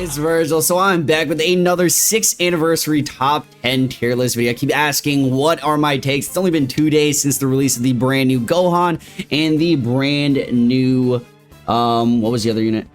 it's Vergil. So I'm back with another 6th anniversary top 10 tier list video. I keep asking, what are my takes? It's only been 2 days since the release of the brand new Gohan and the brand new, what was the other unit?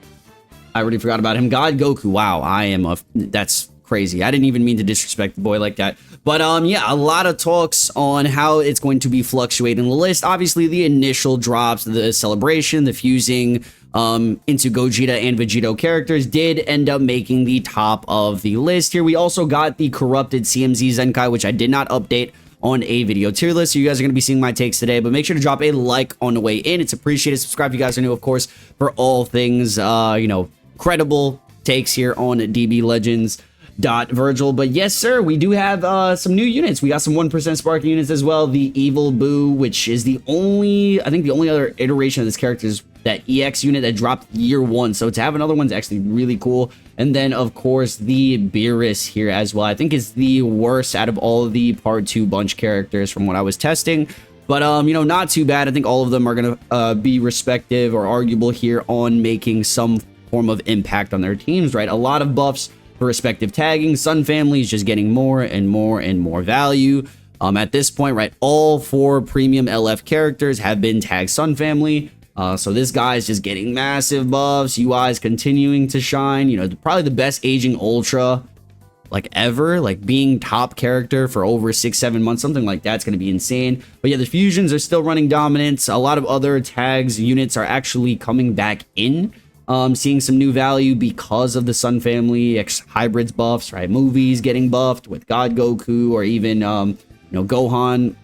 I already forgot about him. God Goku. Wow, that's crazy. I didn't even mean to disrespect the boy like that. But yeah, a lot of talks on how it's going to be fluctuating the list. Obviously, the initial drops, the celebration, the fusing into Gogeta and Vegito characters did end up making the top of the list. Here we also got the corrupted CMZ Zenkai, which I did not update on a video tier list, so you guys are going to be seeing my takes today. But make sure to drop a like on the way in. It's appreciated. Subscribe if you guys are new, of course, for all things you know, credible takes here on dblegends. Vergil. But yes, sir, we do have some new units. We got some 1% spark units as well. The Evil Boo, which is the only, I think the only other iteration of this character is that EX unit that dropped year 1. So to have another one's actually really cool. And then, of course, the Beerus here as well. I think is the worst out of all of the part 2 bunch characters from what I was testing. But, you know, not too bad. I think all of them are going to be respective or arguable here on making some form of impact on their teams, right? A lot of buffs for respective tagging. Sun Family is just getting more and more and more value. At this point, right, all 4 premium LF characters have been tagged Sun Family. So this guy is just getting massive buffs. UI is continuing to shine. You know, probably the best aging Ultra like ever, like being top character for over 6-7 months, something like that's going to be insane. But yeah, the fusions are still running dominance. A lot of other tags units are actually coming back in. Seeing some new value because of the Sun Family X hybrids buffs, right? Movies getting buffed with God Goku, or even you know, Gohan,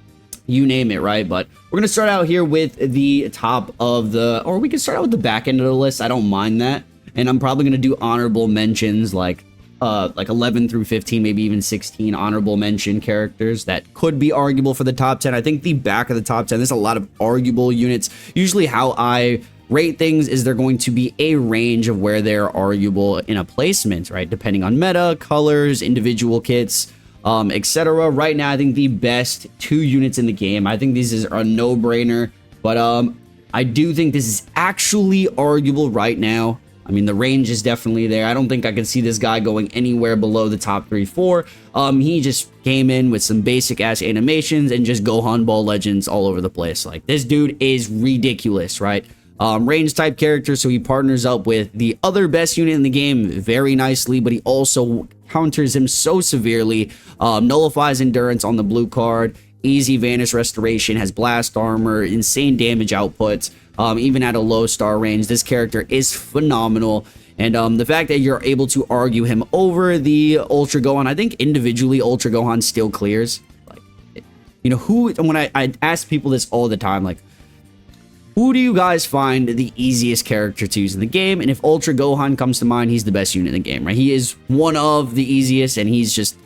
you name it, right? But we're gonna start out here with the top of the, or we can start out with the back end of the list. I don't mind that, and I'm probably gonna do honorable mentions like 11 through 15, maybe even 16 honorable mention characters that could be arguable for the top 10. I think the back of the top 10, there's a lot of arguable units. Usually, how I rate things is there going to be a range of where they're arguable in a placement, right? Depending on meta, colors, individual kits, etc. Right now, I think the best 2 units in the game, I think this is a no-brainer, but I do think this is actually arguable right now. I mean, the range is definitely there. I don't think I can see this guy going anywhere below the top 3-4. He just came in with some basic ass animations and just Gohan Ball Legends all over the place. Like, this dude is ridiculous, right? Range type character, so he partners up with the other best unit in the game very nicely, but he also counters him so severely. Nullifies endurance on the blue card, easy vanish restoration, has blast armor, insane damage output, even at a low star range. This character is phenomenal. And the fact that you're able to argue him over the Ultra Gohan, I think individually Ultra Gohan still clears. Like, you know, who, when I ask people this all the time, like, who do you guys find the easiest character to use in the game? And if Ultra Gohan comes to mind, he's the best unit in the game, right? He is one of the easiest, and he's just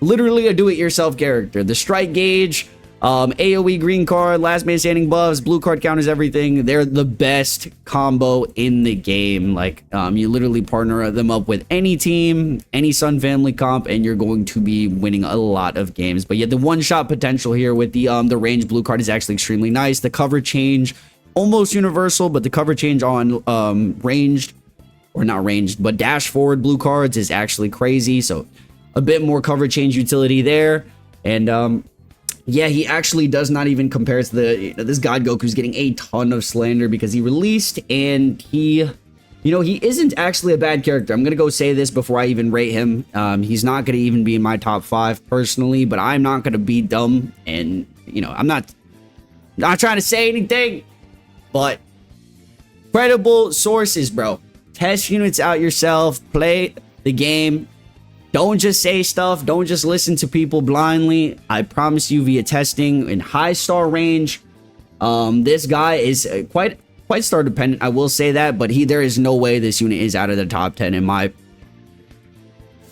literally a do-it-yourself character. The strike gauge, AoE green card, last man standing buffs, blue card counters everything. They're the best combo in the game. Like, you literally partner them up with any team, any Sun Family comp, and you're going to be winning a lot of games. But yeah, the one-shot potential here with the range blue card is actually extremely nice. The cover change, almost universal, but the cover change on ranged, or not ranged, but dash forward blue cards is actually crazy. So a bit more cover change utility there. And yeah, he actually does not even compare to the, this God Goku's getting a ton of slander because he released, and he, you know, he isn't actually a bad character. I'm going to go say this before I even rate him. He's not going to even be in my top 5 personally, but I'm not going to be dumb. And, you know, I'm not trying to say anything, but credible sources, bro. Test units out yourself, play the game. Don't just say stuff. Don't just listen to people blindly. I promise you, via testing in high star range, this guy is quite star dependent. I will say that, but there is no way this unit is out of the top 10 in my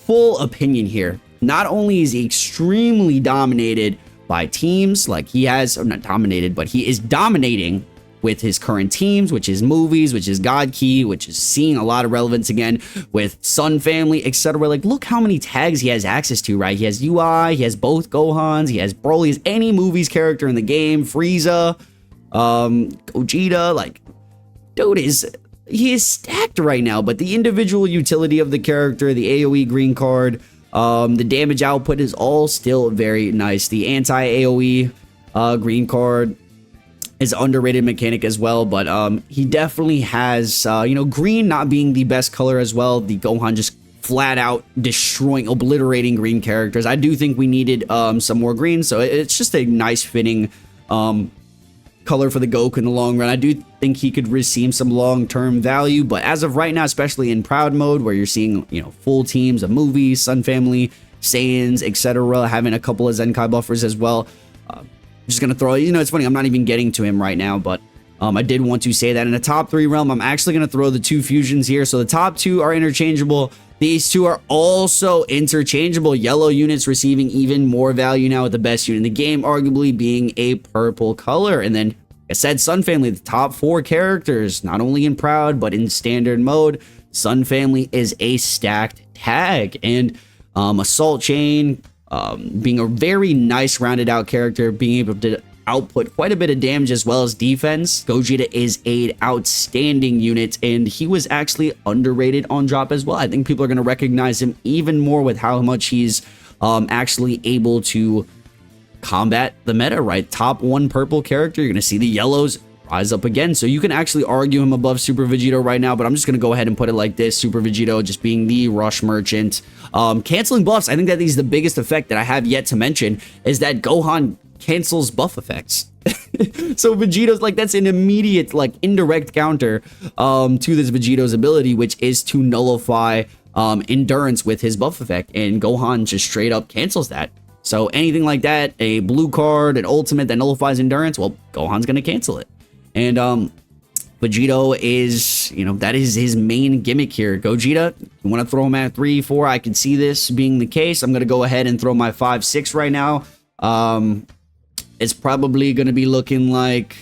full opinion here. Not only is he extremely dominated by teams, like he has, or not dominated, but he is dominating with his current teams, which is movies, which is God Key, which is seeing a lot of relevance again with Sun Family, etc. Like, look how many tags he has access to, right? He has UI, he has both Gohans, he has Broly, he has any movies character in the game, Frieza, Gogeta. Like, dude is he is stacked right now, but the individual utility of the character, the AoE green card, the damage output is all still very nice. The anti-AoE green card is an underrated mechanic as well, but he definitely has, green not being the best color as well. The Gohan just flat out destroying, obliterating green characters. I do think we needed some more green, so it's just a nice fitting color for the Goku in the long run. I do think he could receive some long-term value, but as of right now, especially in Proud mode, where you're seeing, full teams of movies, Sun Family, Saiyans, etc., having a couple of Zenkai buffers as well. I'm just gonna throw, it's funny, I'm not even getting to him right now, but I did want to say that in the top 3 realm, I'm actually gonna throw the 2 fusions here. So the top 2 are interchangeable. These 2 are also interchangeable. Yellow units receiving even more value now with the best unit in the game, arguably being a purple color. And then, like I said, Sun Family, the top 4 characters, not only in Proud, but in Standard mode. Sun Family is a stacked tag. And Assault Chain, being a very nice rounded out character, being able to output quite a bit of damage as well as defense. Gogeta is an outstanding unit, and he was actually underrated on drop as well. I think people are going to recognize him even more with how much he's actually able to combat the meta, right? Top 1 purple character. You're going to see the yellows rise up again, so you can actually argue him above Super Vegito right now, but I'm just going to go ahead and put it like this. Super Vegito just being the rush merchant. Canceling buffs, I think that is the biggest effect that I have yet to mention, is that Gohan cancels buff effects. So Vegeto's like, that's an immediate, like, indirect counter to this Vegeto's ability, which is to nullify endurance with his buff effect, and Gohan just straight up cancels that. So anything like that, a blue card, an ultimate that nullifies endurance, well, Gohan's gonna cancel it. And Vegito is, that is his main gimmick here. Gogeta, you want to throw him at 3, 4, I can see this being the case. I'm gonna go ahead and throw my 5, 6 right now. It's probably going to be looking like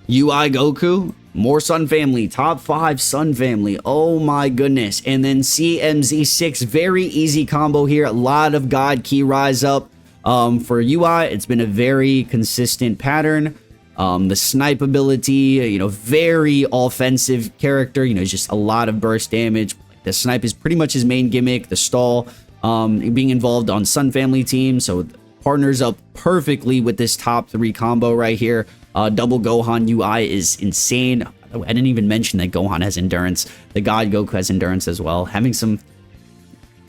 UI Goku, more Sun Family, top 5 Sun Family. Oh my goodness. And then CMZ6, very easy combo here. A lot of God Key rise up. For UI, it's been a very consistent pattern. The snipe ability, very offensive character, just a lot of burst damage. The snipe is pretty much his main gimmick. The stall, being involved on Sun Family team, so partners up perfectly with this top 3 combo right here. Double Gohan UI is insane. I didn't even mention that Gohan has endurance. The God Goku has endurance as well. Having some,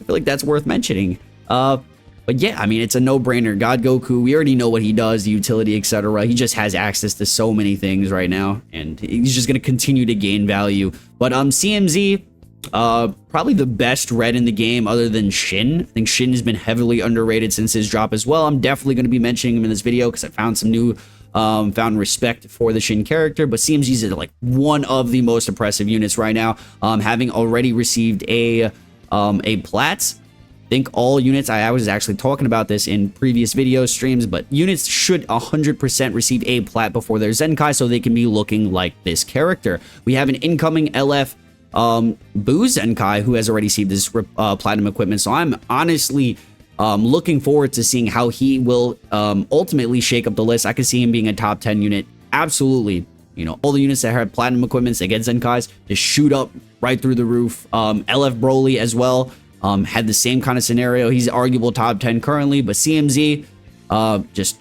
I feel like that's worth mentioning. But yeah, I mean, it's a no-brainer. God Goku, we already know what he does, the utility, etc. He just has access to so many things right now, and he's just going to continue to gain value. But CMZ, probably the best red in the game other than Shin. I think Shin has been heavily underrated since his drop as well. I'm definitely going to be mentioning him in this video because I found some new found respect for the Shin character, but CMZ is like one of the most impressive units right now, having already received a plat. I think all units, I was actually talking about this in previous video streams, but units should 100% receive a plat before their Zenkai so they can be looking like this character. We have an incoming LF Boo Zenkai who has already received this platinum equipment, so I'm honestly looking forward to seeing how he will ultimately shake up the list. I could see him being a top 10 unit, absolutely. All the units that have platinum equipments that get Zenkais just shoot up right through the roof. LF Broly as well had the same kind of scenario. He's arguable top 10 currently, but CMZ just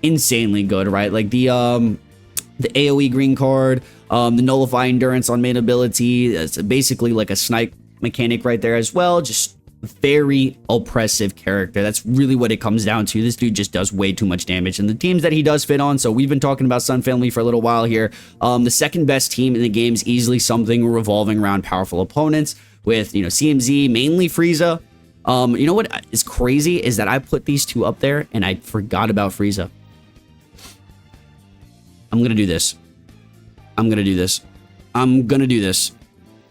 insanely good, right? Like the AoE green card, the nullify endurance on main ability. It's basically like a snipe mechanic right there as well. Just very oppressive character. That's really what it comes down to. This dude just does way too much damage, and the teams that he does fit on, so we've been talking about Sun Family for a little while here. The second best team in the game is easily something revolving around powerful opponents with, CMZ, mainly Frieza. You know what is crazy is that I put these two up there and I forgot about Frieza. I'm gonna do this.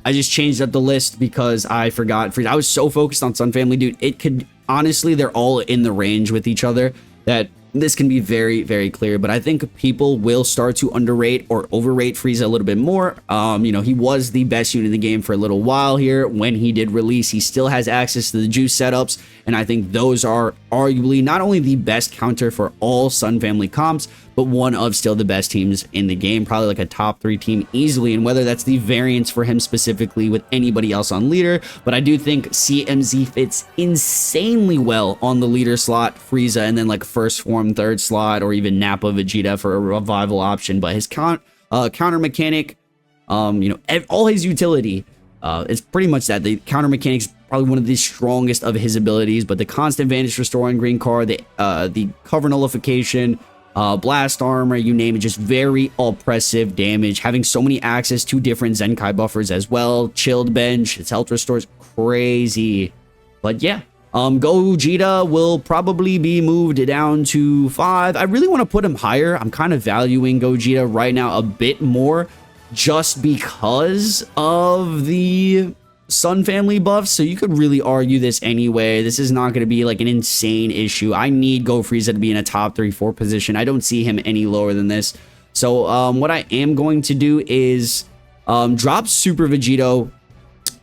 I just changed up the list because I forgot Frieza. I was so focused on Sun Family, dude. It could, honestly, they're all in the range with each other that this can be very, very clear. But I think people will start to underrate or overrate Frieza a little bit more. He was the best unit in the game for a little while here. When he did release, he still has access to the juice setups, and I think those are arguably not only the best counter for all Sun family comps, but one of still the best teams in the game, probably like a top 3 team easily. And whether that's the variance for him specifically with anybody else on leader, but I do think CMZ fits insanely well on the leader slot, Frieza, and then like first form third slot, or even Nappa Vegeta for a revival option. But his counter mechanic, all his utility, it's pretty much that. The counter mechanics probably one of the strongest of his abilities, but the constant Vanish Restore on green card, the cover nullification, blast armor, you name it, just very oppressive damage. Having so many access to different Zenkai buffers as well. Chilled bench, its health restores, crazy. But yeah, Gogeta will probably be moved down to 5. I really want to put him higher. I'm kind of valuing Gogeta right now a bit more, just because of the Sun family buffs. So you could really argue this anyway. This is not going to be like an insane issue. I need Go Frieza to be in a top 3-4 position. I don't see him any lower than this. So what I am going to do is drop Super Vegito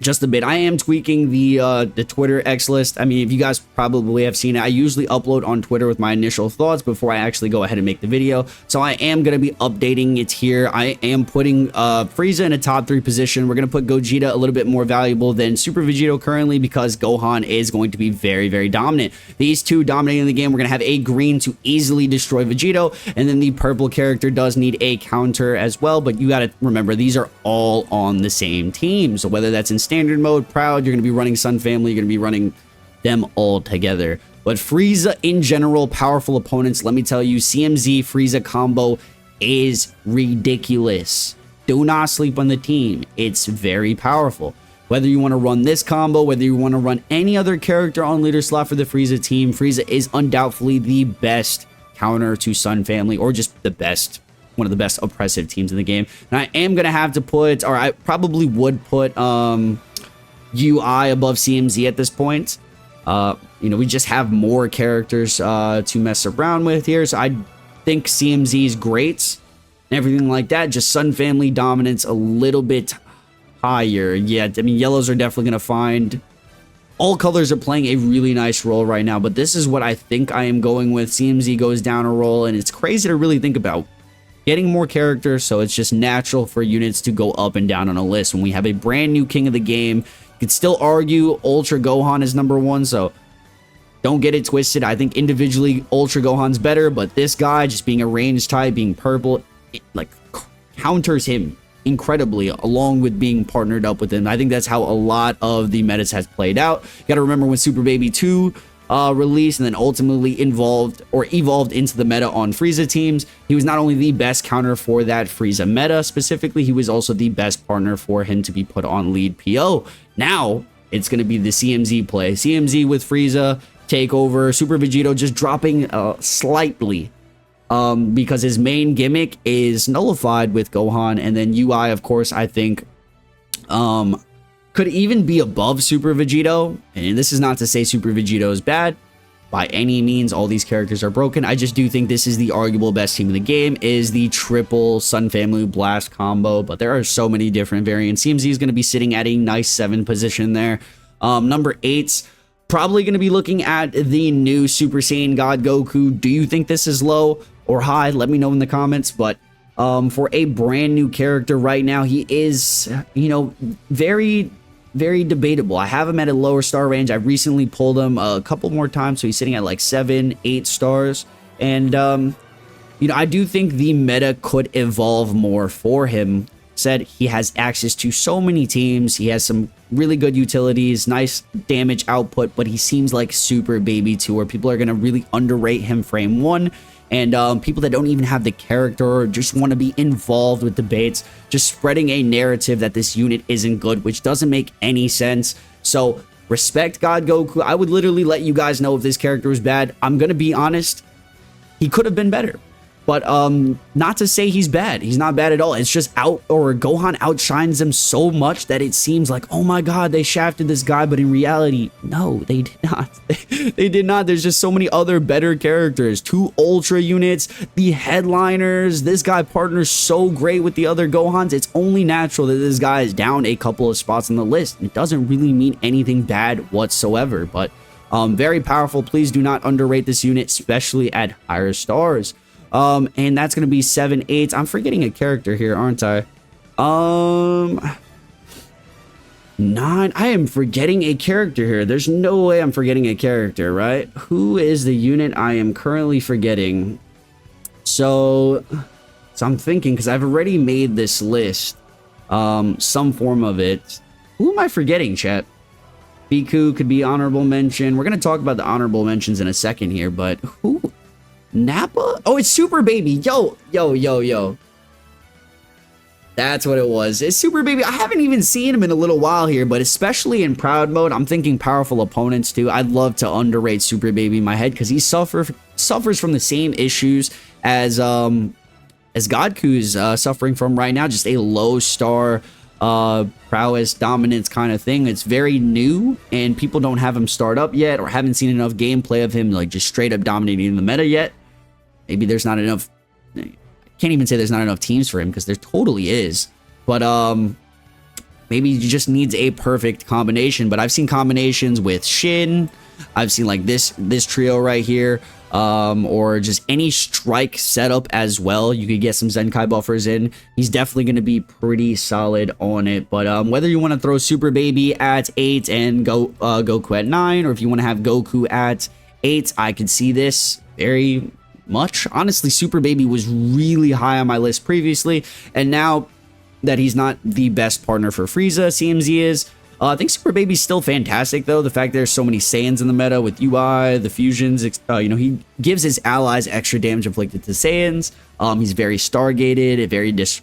just a bit. I am tweaking the Twitter X list. I mean, if you guys probably have seen it, I usually upload on Twitter with my initial thoughts before I actually go ahead and make the video. So I am going to be updating it here. I am putting Frieza in a top 3 position. We're going to put Gogeta a little bit more valuable than Super Vegito currently, because Gohan is going to be very, very dominant. These two dominating the game. We're going to have a green to easily destroy Vegito, and then the purple character does need a counter as well. But you got to remember, these are all on the same team. So whether that's in standard mode, proud, you're going to be running Sun family, you're going to be running them all together. But Frieza in general, powerful opponents, let me tell you, CMZ Frieza combo is ridiculous. Do not sleep on the team. It's very powerful. Whether you want to run this combo, whether you want to run any other character on leader slot for the Frieza team, Frieza is undoubtedly the best counter to Sun family, or just the best, one of the best oppressive teams in the game. And I am going to have to put, or I probably would put UI above CMZ at this point. We just have more characters to mess around with here. So I think CMZ is great and everything like that. Just Sun family dominance a little bit higher. Yeah, I mean, yellows are definitely going to find... All colors are playing a really nice role right now, but this is what I think I am going with. CMZ goes down a roll, and it's crazy to really think about. Getting more characters, so it's just natural for units to go up and down on a list. When we have a brand new king of the game, you could still argue Ultra Gohan is #1, so don't get it twisted. I think individually Ultra Gohan's better, but this guy, just being a range type, being purple, it, like, counters him incredibly, along with being partnered up with him. I think that's how a lot of the metas has played out. You got to remember when Super Baby 2 released and then ultimately evolved into the meta on Frieza teams, he was not only the best counter for that Frieza meta specifically, he was also the best partner for him to be put on lead PO. Now it's going to be the CMZ play. CMZ with Frieza take over, Super Vegito just dropping slightly because his main gimmick is nullified with Gohan, and then UI, of course, I think could even be above Super Vegito. And this is not to say Super Vegito is bad by any means. All these characters are broken. I just do think this is the arguable best team in the game, is the triple Sun family blast combo. But there are so many different variants. CMZ is going to be sitting at a nice 7 position there. Number 8's probably going to be looking at the new Super Saiyan God Goku. Do you think this is low or high? Let me know in the comments. But for a brand new character right now, he is, very debatable. I have him at a lower star range. I recently pulled him a couple more times, so he's sitting at like 7, 8 stars. And I do think the meta could evolve more for him. Said he has access to so many teams, he has some really good utilities, nice damage output, but he seems like Super Baby 2, where people are going to really underrate him frame 1. And people that don't even have the character or just want to be involved with debates, just spreading a narrative that this unit isn't good, which doesn't make any sense. So respect God Goku. I would literally let you guys know if this character was bad. I'm going to be honest. He could have been better. But not to say he's bad. He's not bad at all. It's just Gohan outshines him so much that it seems like, oh my god, they shafted this guy. But in reality, no, they did not. They did not. There's just so many other better characters. 2 Ultra units, the headliners. This guy partners so great with the other Gohans. It's only natural that this guy is down a couple of spots on the list. It doesn't really mean anything bad whatsoever. But Very powerful. Please do not underrate this unit, especially at higher stars. And that's going to be 7/8. I'm forgetting a character here, aren't I? 9. I am forgetting a character here. There's no way I'm forgetting a character, right? Who is the unit I am currently forgetting? So I'm thinking, because I've already made this list, some form of it. Who am I forgetting, chat? Biku could be honorable mention. We're going to talk about the honorable mentions in a second here, but who? Nappa? Oh, it's Super Baby. Yo. That's what it was. It's Super Baby. I haven't even seen him in a little while here, but especially in Proud Mode, I'm thinking powerful opponents too. I'd love to underrate Super Baby in my head because he suffers from the same issues as Godku's suffering from right now. Just a low star prowess dominance kind of thing. It's very new and people don't have him start up yet or haven't seen enough gameplay of him like just straight up dominating the meta yet. Maybe there's not enough. Can't even say there's not enough teams for him because there totally is, but maybe he just needs a perfect combination. But I've seen combinations with Shin, I've seen like this trio right here, or just any strike setup as well. You could get some Zenkai buffers in. He's definitely going to be pretty solid on it. But whether you want to throw Super Baby at 8 and Goku at 9, or if you want to have Goku at 8, I could see this very much. Honestly, Super Baby was really high on my list previously, and now that he's not the best partner for Frieza, seems he is. I think Super Baby's still fantastic, though. The fact there's so many Saiyans in the meta with UI, the fusions, you know, he gives his allies extra damage inflicted to Saiyans. He's very Stargated,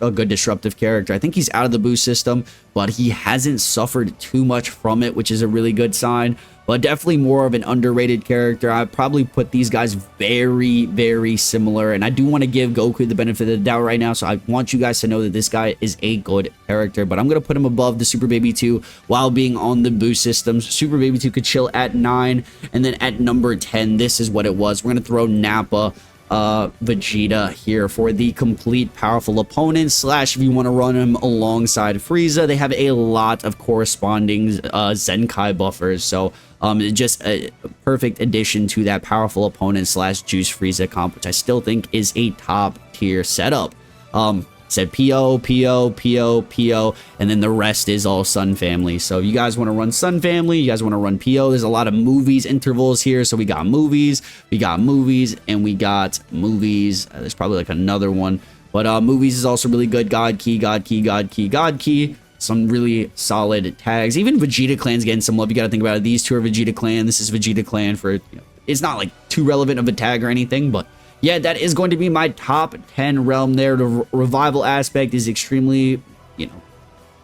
a good disruptive character. I think he's out of the boost system, but he hasn't suffered too much from it, which is a really good sign. But definitely more of an underrated character. I'd probably put these guys very, very similar. And I do want to give Goku the benefit of the doubt right now. So I want you guys to know that this guy is a good character. But I'm going to put him above the Super Baby 2 while being on the boost systems. Super Baby 2 could chill at 9. And then at number 10, this is what it was. We're going to throw Nappa, Vegeta here for the complete powerful opponent. Slash, if you want to run him alongside Frieza, they have a lot of corresponding Zenkai buffers. So just a perfect addition to that powerful opponent slash Juice Frieza comp, which I still think is a top tier setup. Said PO, and then the rest is all Sun Family. So if you guys want to run Sun Family, you guys want to run PO, there's a lot of movies intervals here. So we got movies, and we got movies. There's probably like another one, but movies is also really good. God Key. Some really solid tags. Even Vegeta Clan's getting some love. You got to think about it. These two are Vegeta Clan. This is Vegeta Clan for, you know, it's not like too relevant of a tag or anything, but yeah, that is going to be my top 10 realm there. The revival aspect is extremely, you know,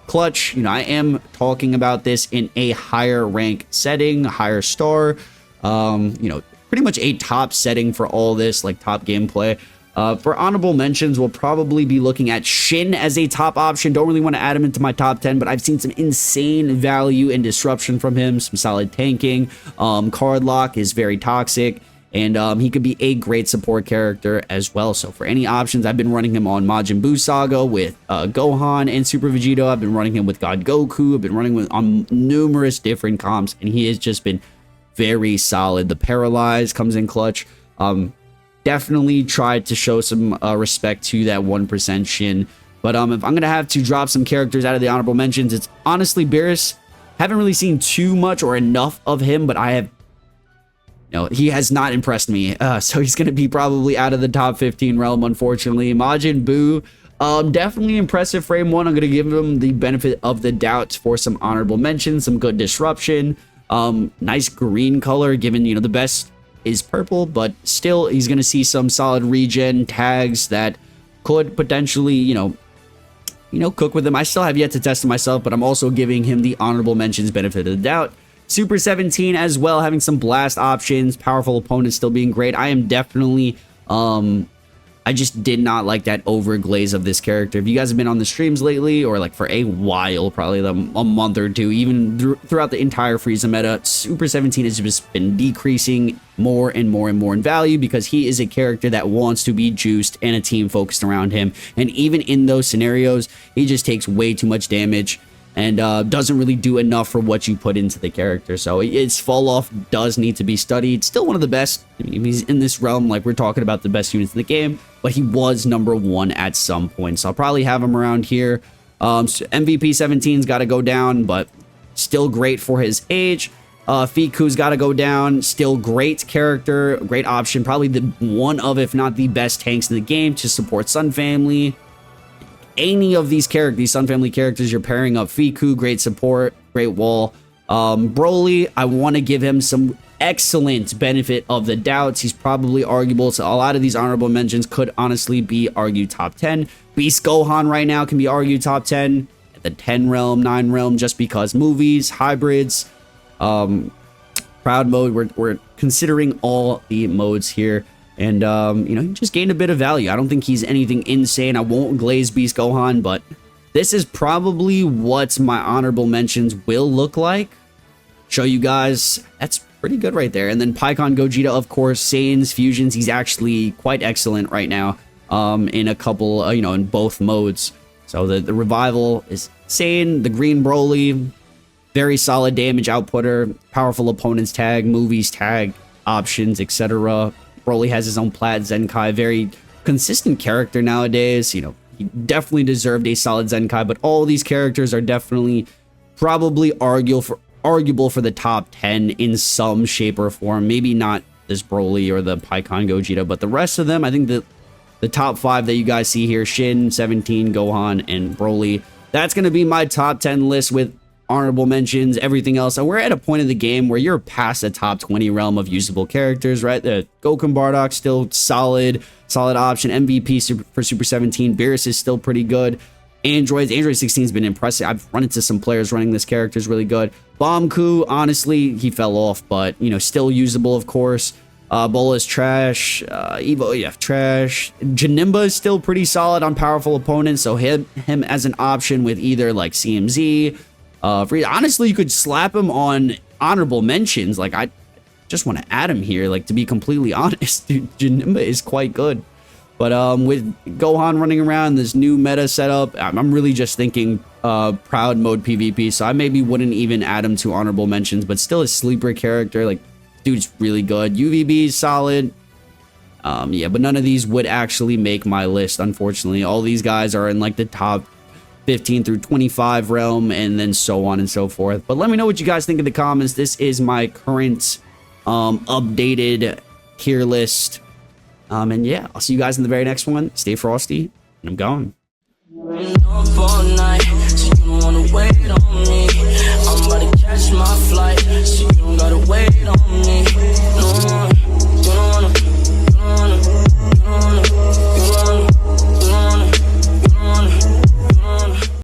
clutch. You know, I am talking about this in a higher rank setting, a higher star, you know, pretty much a top setting for all this, like top gameplay. For honorable mentions, we'll probably be looking at Shin as a top option. Don't really want to add him into my top 10, but I've seen some insane value and disruption from him. Some solid tanking. Card lock is very toxic, and he could be a great support character as well. So for any options, I've been running him on Majin Buu Saga with Gohan and Super Vegeta. I've been running him with God Goku. I've been running him on numerous different comps, and he has just been very solid. The Paralyze comes in clutch. Definitely tried to show some respect to that 1% Shin. But if I'm going to have to drop some characters out of the honorable mentions, it's honestly Beerus. Haven't really seen too much or enough of him, but I have, you know, he has not impressed me. So he's going to be probably out of the top 15 realm, unfortunately. Majin Buu, definitely impressive frame 1. I'm going to give him the benefit of the doubt for some honorable mentions, some good disruption. Nice green color, given, you know, the best is purple, but still he's going to see some solid regen tags that could potentially, you know, cook with him. I still have yet to test him myself, but I'm also giving him the honorable mentions benefit of the doubt. Super 17 as well, having some blast options, powerful opponents still being great. I am definitely, I just did not like that overglaze of this character. If you guys have been on the streams lately, or like for a while, probably a month or two, even throughout the entire Frieza meta, Super 17 has just been decreasing more and more in value because he is a character that wants to be juiced and a team focused around him. And even in those scenarios, he just takes way too much damage. and doesn't really do enough for what you put into the character. So its fall off does need to be studied. Still one of the best. I mean, he's in this realm, like we're talking about the best units in the game, but he was #1 at some point. So I'll probably have him around here. So MVP 17's got to go down, but still great for his age. Fiku's got to go down. Still great character, great option. Probably the one of, if not the best tanks in the game to support Sun Family. Any of these characters, these Sun Family characters, you're pairing up Fiku, great support, great wall. Broly, I want to give him some excellent benefit of the doubts. He's probably arguable, so a lot of these honorable mentions could honestly be argued top 10. Beast Gohan right now can be argued top 10 at the 10 realm, 9 realm, just because movies, hybrids, proud mode. We're considering all the modes here. And, you know, he just gained a bit of value. I don't think he's anything insane. I won't glaze Beast Gohan, but this is probably what my honorable mentions will look like. Show you guys. That's pretty good right there. And then Pikkon Gogeta, of course, Saiyan's fusions. He's actually quite excellent right now in a couple, you know, in both modes. So the revival is Saiyan, the green Broly, very solid damage outputter, powerful opponents tag, movies tag, options, etc. Broly has his own Plat Zenkai, very consistent character nowadays. You know, he definitely deserved a solid Zenkai, but all these characters are definitely probably arguable for the top 10 in some shape or form. Maybe not this Broly or the Pikkon Gogeta, but the rest of them, I think the top 5 that you guys see here, Shin, 17, Gohan, and Broly, that's going to be my top 10 list with honorable mentions, everything else. And we're at a point in the game where you're past the top 20 realm of usable characters, right? The Goku Bardock still solid option. MVP for Super 17. Beerus is still pretty good. Android 16 has been impressive. I've run into some players running this character is really good. Bomku, honestly, he fell off, but you know, still usable, of course. Bola is trash. Evo, yeah, trash. Janemba is still pretty solid on powerful opponents, so him as an option with either like CMZ. Frieza. Honestly, you could slap him on honorable mentions. Like, I just want to add him here. Like, to be completely honest, dude, Janemba is quite good. But with Gohan running around, this new meta setup, I'm really just thinking proud mode PvP. So I maybe wouldn't even add him to honorable mentions, but still a sleeper character. Like, dude's really good. UVB is solid. Yeah, but none of these would actually make my list, unfortunately. All these guys are in like the top 15 through 25 realm, and then so on and so forth. But let me know what you guys think in the comments. This is my current updated tier list. And yeah, I'll see you guys in the very next one. Stay frosty, and I'm gone. Up all night, so you don't wanna wait on me. I'm about to catch my flight, so you don't gotta wait on me. No more.